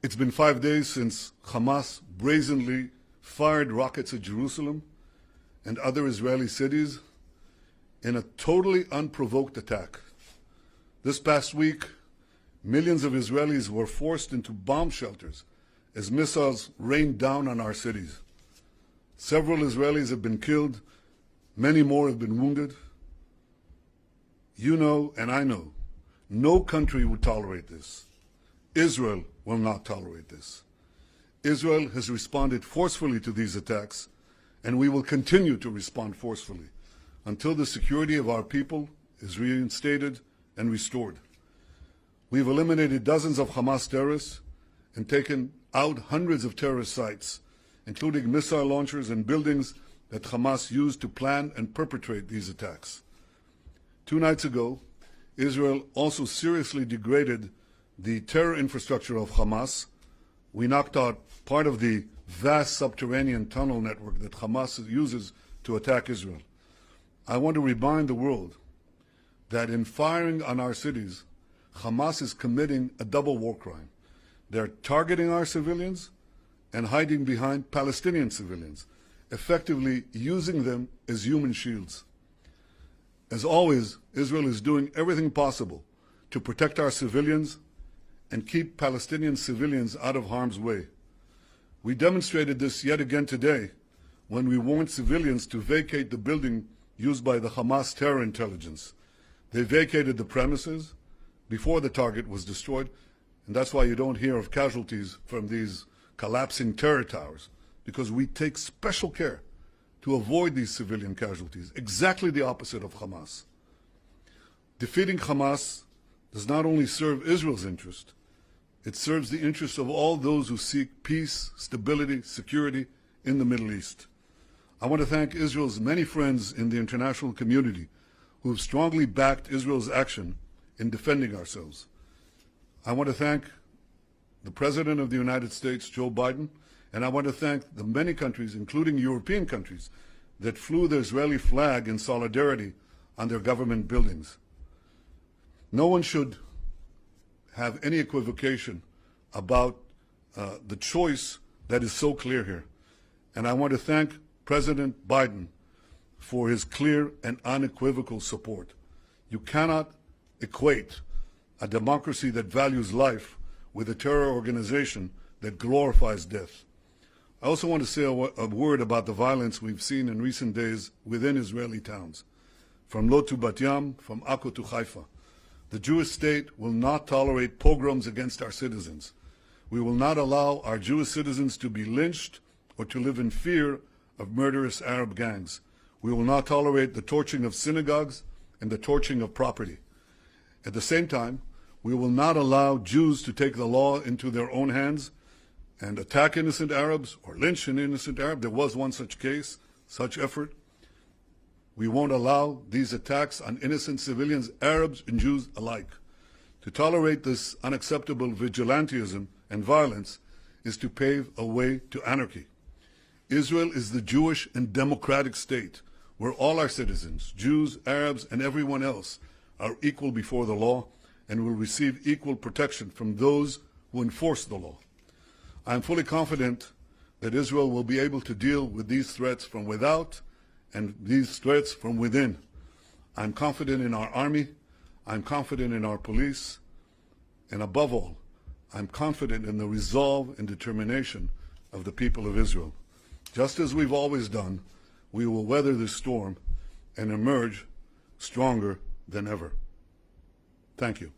It's been 5 days since Hamas brazenly fired rockets at Jerusalem and other Israeli cities in a totally unprovoked attack. This past week, millions of Israelis were forced into bomb shelters as missiles rained down on our cities. Several Israelis have been killed, many more have been wounded. You know, and I know, no country would tolerate this. Israel will not tolerate this. Israel has responded forcefully to these attacks, and we will continue to respond forcefully until the security of our people is reinstated and restored. We've eliminated dozens of Hamas terrorists and taken out hundreds of terrorist sites, including missile launchers and buildings that Hamas used to plan and perpetrate these attacks. 2 nights ago, Israel also seriously degraded the terror infrastructure of Hamas. We knocked out part of the vast subterranean tunnel network that Hamas uses to attack Israel. I want to remind the world that in firing on our cities, Hamas is committing a double war crime. They're targeting our civilians and hiding behind Palestinian civilians, effectively using them as human shields. As always, Israel is doing everything possible to protect our civilians and keep Palestinian civilians out of harm's way. We demonstrated this yet again today when we warned civilians to vacate the building used by the Hamas terror intelligence. They vacated the premises before the target was destroyed, and that's why you don't hear of casualties from these collapsing terror towers, because we take special care to avoid these civilian casualties, exactly the opposite of Hamas. Defeating Hamas does not only serve Israel's interest, it serves the interests of all those who seek peace, stability, security in the Middle East. I want to thank Israel's many friends in the international community who have strongly backed Israel's action in defending ourselves. I want to thank the President of the United States, Joe Biden, and I want to thank the many countries, including European countries, that flew the Israeli flag in solidarity on their government buildings. No one should have any equivocation about the choice that is so clear here. And I want to thank President Biden for his clear and unequivocal support. You cannot equate a democracy that values life with a terror organization that glorifies death. I also want to say a word about the violence we've seen in recent days within Israeli towns, from Lod to Bat Yam, from Akko to Haifa. The Jewish state will not tolerate pogroms against our citizens. We will not allow our Jewish citizens to be lynched or to live in fear of murderous Arab gangs. We will not tolerate the torching of synagogues and the torching of property. At the same time, we will not allow Jews to take the law into their own hands and attack innocent Arabs or lynch an innocent Arab. There was one such case, such effort. We won't allow these attacks on innocent civilians, Arabs and Jews alike. To tolerate this unacceptable vigilantism and violence is to pave a way to anarchy. Israel is the Jewish and democratic state where all our citizens, Jews, Arabs, and everyone else, are equal before the law and will receive equal protection from those who enforce the law. I am fully confident that Israel will be able to deal with these threats from without and these threats from within. I'm confident in our army, I'm confident in our police, and above all, I'm confident in the resolve and determination of the people of Israel. Just as we've always done, we will weather this storm and emerge stronger than ever. Thank you.